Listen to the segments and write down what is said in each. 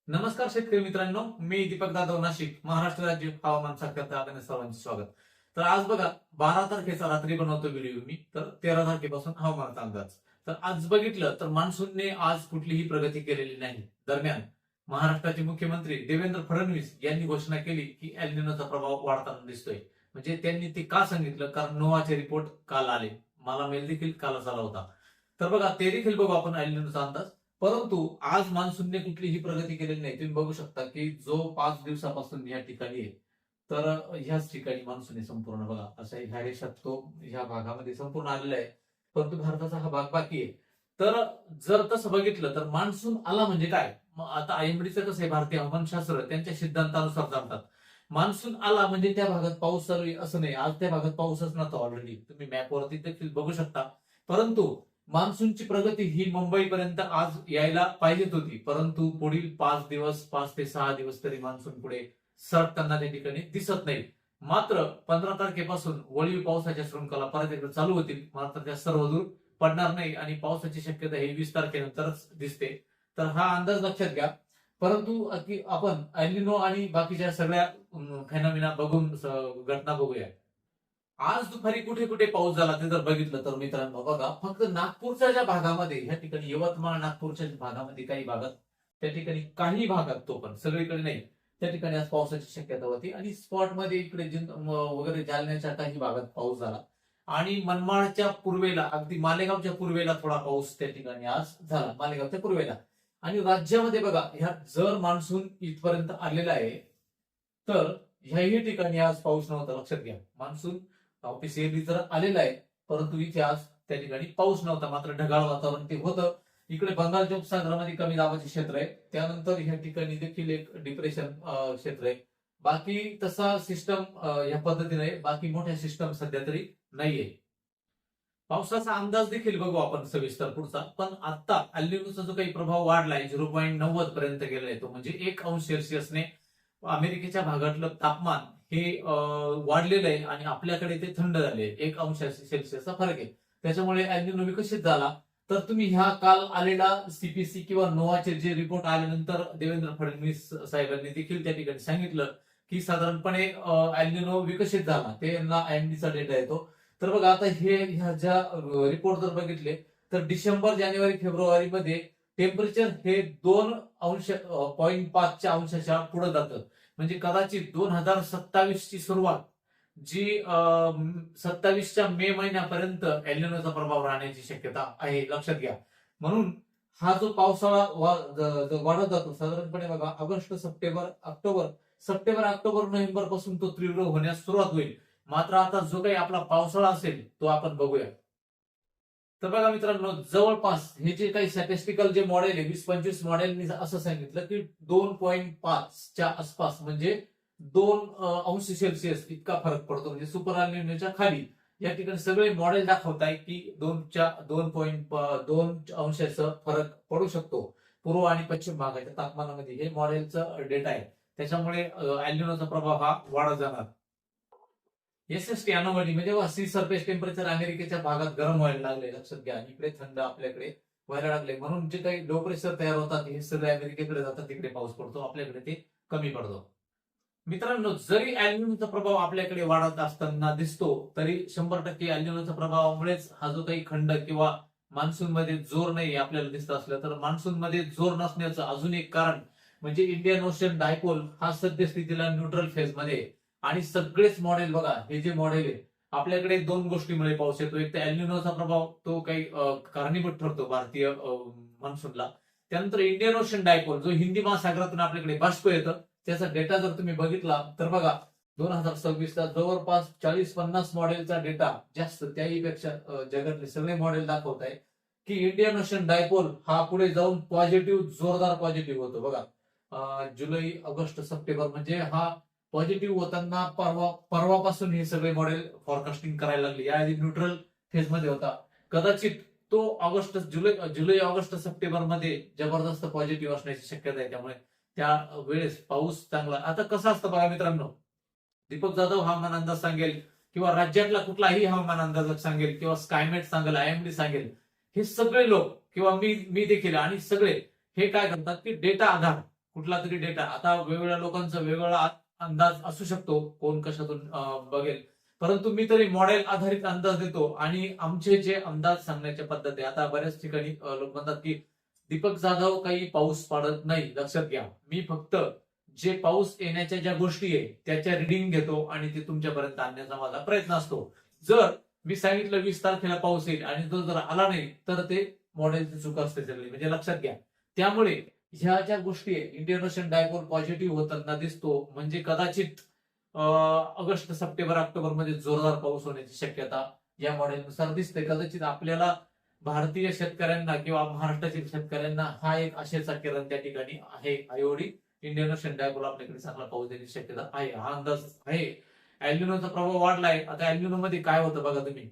नमस्कार शेतकरी मित्रांनो, मी दीपक जाधव नाशिक, महाराष्ट्र राज्य हवामान खात्यात आपल्या सर्वांचे स्वागत. तर आज बघा 12 तारखेचा रात्री बनवतो व्हिडिओ मी, तर 13 तारखेपासून हवामानाचा अंदाज. तर आज बघितलं तर मान्सूनने आज कुठलीही प्रगती केलेली नाही. दरम्यान महाराष्ट्राचे मुख्यमंत्री देवेंद्र फडणवीस यांनी घोषणा केली की एल निनोचा प्रभाव वाढताना दिसतोय. म्हणजे त्यांनी ते का सांगितलं? कारण नोवाचे रिपोर्ट काल आले, मला मेल देखील कालच आला होता. तर बघा ते देखील बघू आपण एल निनोचा अंदाज. परंतु आज मान्सूनने कुठलीही प्रगती केलेली नाही. तुम्ही बघू शकता की जो 5 दिवसापासून या ठिकाणी आहे, तर ह्याच ठिकाणी मान्सून आहे संपूर्ण. बघा अशा ह्या रेषात तो ह्या भागामध्ये संपूर्ण आलेला आहे, परंतु भारताचा हा भाग बाकी आहे. तर जर तसं बघितलं तर मान्सून आला म्हणजे काय? मग आता आयएमडीचं कसं आहे, भारतीय हवामानशास्त्र त्यांच्या सिद्धांतानुसार चालतात. मान्सून आला म्हणजे त्या भागात पाऊस चालू आहे असं नाही. आज त्या भागात पाऊसच नव्हता ऑलरेडी, तुम्ही मॅपवरती देखील बघू शकता. परंतु मान्सूनची प्रगती ही मुंबईपर्यंत आज यायला पाहिजेत होती, परंतु पुढील 5 दिवस, 5 ते 6 दिवस तरी मान्सून पुढे सरकताना त्या ठिकाणी दिसत नाही. मात्र 15 तारखेपासून वळीव पावसाच्या शृंखला परत एकदा चालू होतील, मात्र त्या सर्व दूर पडणार नाही आणि पावसाची शक्यता ही 20 तारखेनंतरच दिसते. तर हा अंदाज लक्षात घ्या. परंतु आपण एल आणि बाकीच्या सगळ्या फेनॉमिना बघून घटना बघूया. आज दुपारी कुठे कुठे पाऊस झाला ते जर बघितलं तर मित्रांनो बघा, फक्त नागपूरच्या ज्या भागामध्ये, ह्या ठिकाणी यवतमाळ नागपूरच्या भागामध्ये काही भागात, त्या ठिकाणी काही भागात, तो पण सगळीकडे नाही, त्या ठिकाणी आज पावसाची शक्यता होती. आणि स्पॉटमध्ये इकडे वगैरे जालन्याच्या काही भागात पाऊस झाला. आणि मनमाडच्या पूर्वेला, अगदी मालेगावच्या पूर्वेला थोडा पाऊस त्या ठिकाणी आज झाला, मालेगावच्या पूर्वेला. आणि राज्यामध्ये बघा, ह्या जर मान्सून इथपर्यंत आलेला आहे, तर ह्याही ठिकाणी आज पाऊस नव्हता. लक्षात घ्या, मान्सून ऑफिशियली तर आलेला आहे, परंतु इथे आज त्या ठिकाणी पाऊस नव्हता. मात्र ढगाळ वातावरण ते होतं. इकडे बंगालच्या उपसागरामध्ये कमी दाबाचे क्षेत्र आहे, त्यानंतर ह्या ठिकाणी देखील एक डिप्रेशन क्षेत्र आहे. बाकी तसा सिस्टम या पद्धतीने आहे. बाकी मोठ्या सिस्टम सध्या तरी नाहीये. पावसाचा अंदाज देखील बघू आपण सविस्तर पुढचा. पण आता अल्निनोचा जो काही प्रभाव वाढलाय, 0.90 पर्यंत गेलाय, तो म्हणजे 1 अंश सेल्सिअसने अमेरिकेच्या भागातलं तापमान हे वाढलेलं आहे आणि आपल्याकडे ते थंड झाले. 1 अंश सेल्सिअसचा फरक आहे. त्याच्यामुळे एल्निनो विकसित झाला. तर तुम्ही ह्या काल आलेला सीपीसी किंवा नोवाचे जे रिपोर्ट आल्यानंतर देवेंद्र फडणवीस साहेबांनी देखील त्या ठिकाणी सांगितलं की साधारणपणे एल्निनो विकसित झाला. ते आयएमडीचा डेटा येतो. तर बघा आता ह्या ज्या रिपोर्ट जर बघितले, तर डिसेंबर, जानेवारी, फेब्रुवारी मध्ये टेम्परेचर हे 2.5 अंशाच्या पुढे जातं. म्हणजे कदाचित 2027 ची सुरुवात जी 27च्या मे महिन्यापर्यंत एलिनोचा प्रभाव राहण्याची शक्यता आहे, लक्षात घ्या. म्हणून हा जो पावसाळा वाढत जातो साधारणपणे बघा, ऑगस्ट, सप्टेंबर, ऑक्टोबर, नोव्हेंबर पासून तो तीव्र होण्यास सुरुवात होईल. मात्र आता जो काही आपला पावसाळा असेल तो आपण बघूया. तर बघा मित्रांनो, जवळपास हे जे काही स्टॅटिस्टिकल जे मॉडेल आहे, 20-25 मॉडेलनी असं सांगितलं की 2.5च्या आसपास, म्हणजे 2 अंश सेल्सिअस इतका फरक पडतो. म्हणजे सुपर अल्निनोच्या खाली या ठिकाणी सगळे मॉडेल दाखवत आहे की 2 अंशाचा फरक पडू शकतो पूर्व आणि पश्चिम भागाच्या तापमानामध्ये. हे मॉडेलचं डेटा आहे. त्याच्यामुळे एल्निनोचा प्रभाव हा वाढत जाणार. एसएसटी अनोमली म्हणजे सी सरफेस टेम्परेचर अमेरिकेच्या भागात गरम व्हायला लागले, लक्षात घ्या. इकडे थंड आपल्याकडे व्हायला लागले, म्हणून जे काही लो प्रेशर तयार होतात हे सगळे अमेरिकेकडे जातात, तिकडे पाऊस पडतो, आपल्याकडे ते कमी पडतो. मित्रांनो, जरी एल्निनोचा प्रभाव आपल्याकडे वाढत असताना दिसतो, तरी 100% एल्निनोच्या प्रभावामुळेच हा जो काही खंड किंवा मान्सून मध्ये जोर नाही आपल्याला दिसत असलं, तर मान्सून मध्ये जोर नसण्याचं अजून एक कारण म्हणजे इंडियन ओशन डायपोल हा सद्यस्थितीला न्यूट्रल फेज मध्ये आहे. आणि सगळेच मॉडेल बघा, हे जे मॉडेल आहे, आपल्याकडे 2 गोष्टीमुळे पाऊस येतो. एक तर एल्निनोचा प्रभाव, तो काही कारणीभूत ठरतो भारतीय मान्सूनला. त्यानंतर इंडियन ओशन डायपोल, जो हिंदी महासागरातून आपल्याकडे बाष्प येतं, त्याचा डेटा जर तुम्ही बघितला तर बघा, 2026ला जवळपास 40-50 मॉडेलचा डेटा जास्त, त्याही पेक्षा जगातले सगळे मॉडेल दाखवत आहे की इंडियन ओशन डायपोल हा पुढे जाऊन पॉझिटिव्ह, जोरदार पॉझिटिव्ह होतो. बघा, जुलै, ऑगस्ट, सप्टेंबर म्हणजे हा पॉझिटिव्ह होताना परवापासून हे सगळे मॉडेल फॉरकास्टिंग करायला लागले. याआधी न्यूट्रल फेज मध्ये होता, कदाचित तो जुलै, ऑगस्ट, सप्टेंबर मध्ये जबरदस्त पॉझिटिव्ह असण्याची शक्यता आहे. त्यामुळे त्या वेळेस पाऊस चांगला. आता कसं असतं बघा मित्रांनो, दीपक जाधव हवामान अंदाज सांगेल किंवा राज्यातला कुठलाही हवामान अंदाजक सांगेल किंवा स्कायमेट सांगेल, आयएमडी सांगेल, हे सगळे लोक किंवा मी देखील आणि सगळे हे काय करतात की डेटा आधार, कुठला तरी डेटा, आता वेगवेगळ्या लोकांचा वेगवेगळा अंदाज असू शकतो, कोण कशातून बघेल, परंतु मी तरी मॉडेल आधारित अंदाज देतो. आणि आमचे जे अंदाज सांगण्याच्या पद्धती, आता बऱ्याच ठिकाणी लोक म्हणतात की दीपक जाधव काही पाऊस पाडत नाही. लक्षात घ्या, मी फक्त जे पाऊस येण्याच्या ज्या गोष्टी आहे त्याच्या रिडिंग घेतो आणि ते तुमच्यापर्यंत आणण्याचा माझा प्रयत्न असतो. जर मी सांगितलं 20 तारखेला पाऊस येईल आणि तो जर आला नाही तर ते मॉडेलची चूक असते सगळी, म्हणजे लक्षात घ्या. त्यामुळे ह्या ज्या गोष्टी आहे, इंडियन ओशन डायपोल पॉझिटिव्ह होताना दिसतो, म्हणजे कदाचित ऑगस्ट, सप्टेंबर, ऑक्टोबर मध्ये जोरदार पाऊस होण्याची शक्यता या मॉडेलनुसार दिसते. कदाचित आपल्याला भारतीय शेतकऱ्यांना किंवा महाराष्ट्रातील शेतकऱ्यांना हा एक आशेचा किरण त्या ठिकाणी आहे. एवढी इंडियन ओशन डायपोल आपल्याकडे चांगला पाऊस देण्याची शक्यता आहे, हा अंदाज आहे. एल्निनोचा प्रभाव वाढलाय. आता एल्निनो मध्ये काय होतं बघा तुम्ही.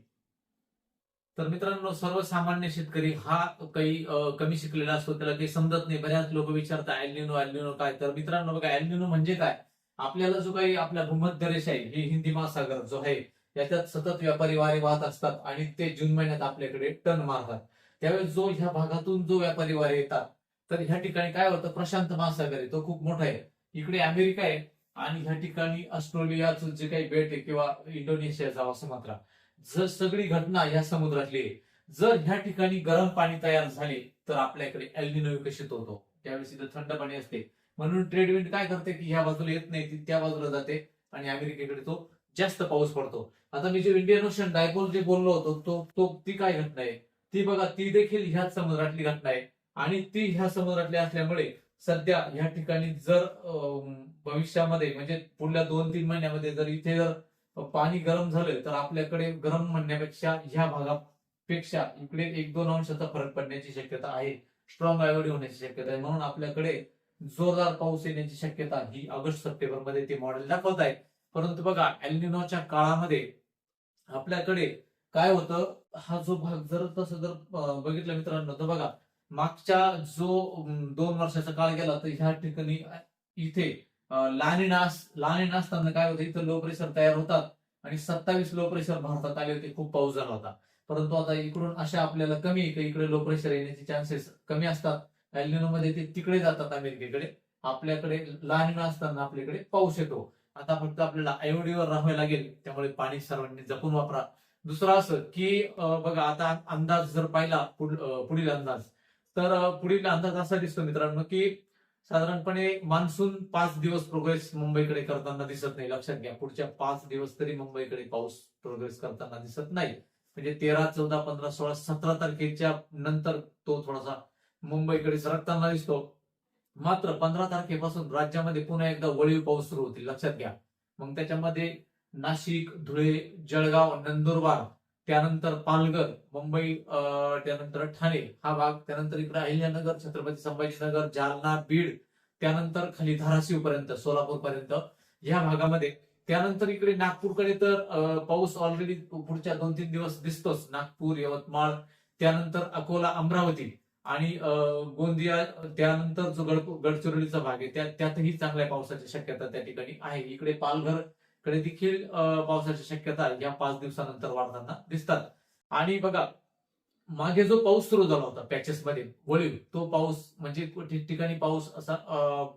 तर मित्रांनो, सर्वसामान्य शेतकरी हा काही कमी शिकलेला असतो, त्याला काही समजत नाही. बऱ्याच लोक विचारतात एल्निनो एल्निनो काय. तर मित्रांनो बघा, एल्निनो म्हणजे काय. आपल्याला जो काही आपला भूमध्य रेषा आहे, ही हिंदी महासागर जो आहे, याच्यात सतत व्यापारी वारे वाहत असतात आणि ते जून महिन्यात आपल्याकडे टर्न मारतात. त्यावेळेस जो ह्या भागातून जो व्यापारी वारे येतात, तर ह्या ठिकाणी काय होतं, प्रशांत महासागर आहे, तो खूप मोठा आहे. इकडे अमेरिका आहे आणि ह्या ठिकाणी ऑस्ट्रेलियाचं जे काही बेट आहे किंवा इंडोनेशियाचा सुमात्रा, जर सगळी घटना ह्या समुद्रातली आहे. जर ह्या ठिकाणी गरम पाणी तयार झाले तर आपल्याकडे एल्निनो विकसित होतो. त्यावेळेस इथं थंड पाणी असते, म्हणून ट्रेड विंड काय करते की ह्या बाजूला येत नाही, ती त्या बाजूला जाते आणि अमेरिकेकडे तो जास्त पाऊस पडतो. आता मी जे इंडियन ओशन डायपोल जे बोललो होतो, ती काय घटना आहे, ती बघा, ती देखील ह्याच समुद्रातली घटना आहे. आणि ती ह्या समुद्रातली असल्यामुळे सध्या ह्या ठिकाणी जर भविष्यामध्ये म्हणजे पुढल्या 2-3 महिन्यामध्ये जर इथे जर पाणी गरम झालं तर आपल्याकडे गरम म्हणण्यापेक्षा ह्या भागापेक्षा इकडे 1-2 अंशाचा फरक पडण्याची शक्यता आहे. स्ट्रॉंग आयोडी होण्याची शक्यता आहे. म्हणून आपल्याकडे जोरदार पाऊस येण्याची शक्यता ही ऑगस्ट, सप्टेंबर मध्ये ते मॉडेल दाखवत आहे. परंतु बघा, एल्निनोच्या काळामध्ये आपल्याकडे काय होतं, हा जो भाग जर तसं जर बघितलं मित्रांनो, तर बघा, मागच्या जो 2 वर्षाचा काळ गेला तर ह्या ठिकाणी इथे लहान असताना काय होतं, इथं लो प्रेशर तयार होतात आणि 27 लो प्रेशर भारतात आले होते, खूप पाऊस झाला होता. परंतु आता इकडून अशा आपल्याला कमी आहे की इकडे लो प्रेशर येण्याचे चान्सेस कमी असतात. एल्निनो मध्ये ते तिकडे जातात अमेरिकेकडे, आपल्याकडे लहान असताना आपल्याकडे पाऊस येतो. आता फक्त आपल्याला आयोडीवर राहावे लागेल, त्यामुळे पाणी सर्वांनी जपून वापरा. दुसरं असं की बघा, आता अंदाज जर पाहिला पुढील अंदाज, तर पुढील अंदाज असा दिसतो मित्रांनो की साधारणपणे मान्सून 5 दिवस प्रोग्रेस मुंबईकडे करताना दिसत नाही. लक्षात घ्या, पुढच्या 5 दिवस तरी मुंबईकडे पाऊस प्रोग्रेस करताना दिसत नाही. म्हणजे 13, 14, 15, 16, 17 तारखेच्या नंतर तो थोडासा मुंबईकडे सरकताना दिसतो. मात्र 15 तारखेपासून राज्यामध्ये पुन्हा एकदा वळीव पाऊस सुरू होतील. लक्षात घ्या. मग त्याच्यामध्ये नाशिक, धुळे, जळगाव, नंदुरबार, त्यानंतर पालघर, मुंबई, त्यानंतर ठाणे हा भाग, त्यानंतर इकडे अहिल्यानगर, छत्रपती संभाजीनगर, जालना, बीड, त्यानंतर खाली धाराशिव पर्यंत, सोलापूर पर्यंत ह्या भागामध्ये. त्यानंतर इकडे नागपूरकडे तर पाऊस ऑलरेडी पुढच्या 2-3 दिवस दिसतोच. नागपूर, यवतमाळ, त्यानंतर अकोला, अमरावती आणि गोंदिया, त्यानंतर जो गडचिरोलीचा भाग आहे त्यातही चांगल्या पावसाची शक्यता त्या ठिकाणी आहे. इकडे पालघर कडे देखील पावसाची शक्यता या 5 दिवसानंतर वाढताना दिसतात. आणि बघा, मागे जो पाऊस सुरू झाला होता पॅचेस मध्ये वळीव, तो पाऊस म्हणजे ठिकठिकाणी पाऊस असा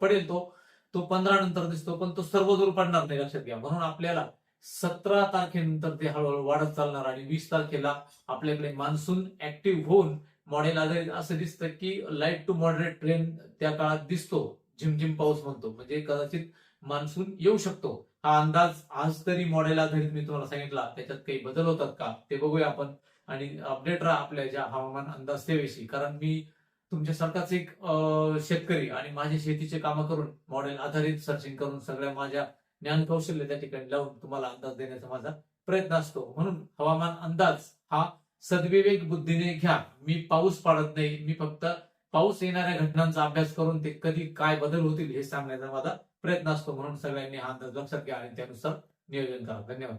पडेल, तो 15 नंतर दिसतो, पण तो सर्वदूर पडणार नाही. लक्षात घ्या. म्हणून आपल्याला 17 तारखेनंतर ते हळूहळू वाढत चालणार आणि 20 तारखेला आपल्याकडे मान्सून ऍक्टिव्ह होऊन मॉडेल आधारित असं दिसतं की लाईट टू मॉडरेट ट्रेन त्या काळात दिसतो. झिमझिम पाऊस म्हणतो, म्हणजे कदाचित मान्सून येऊ शकतो. हा अंदाज आज तरी मॉडेल आधारित मी तुम्हाला सांगितला. त्याच्यात काही बदल होतात का ते बघूया आपण. आणि अपडेट राहा आपल्या ज्या हवामान अंदाज सेवेशी, कारण मी तुमच्यासारखाच एक शेतकरी आणि माझे शेतीचे कामं करून मॉडेल आधारित सर्चिंग करून सगळ्या माझ्या ज्ञान कौशल्य त्या ठिकाणी लावून तुम्हाला अंदाज देण्याचा माझा प्रयत्न असतो. म्हणून हवामान अंदाज हा सद्विवेक बुद्धीने घ्या. मी पाऊस पाडत नाही, मी फक्त पाऊस येणाऱ्या घटनांचा अभ्यास करून ते कधी काय बदल होतील हे सांगण्याचा माझा प्रयत्न असतो. म्हणून सगळ्यांनी हा अंदाज लक्षात घ्या आणि त्यानुसार नियोजन करा. धन्यवाद.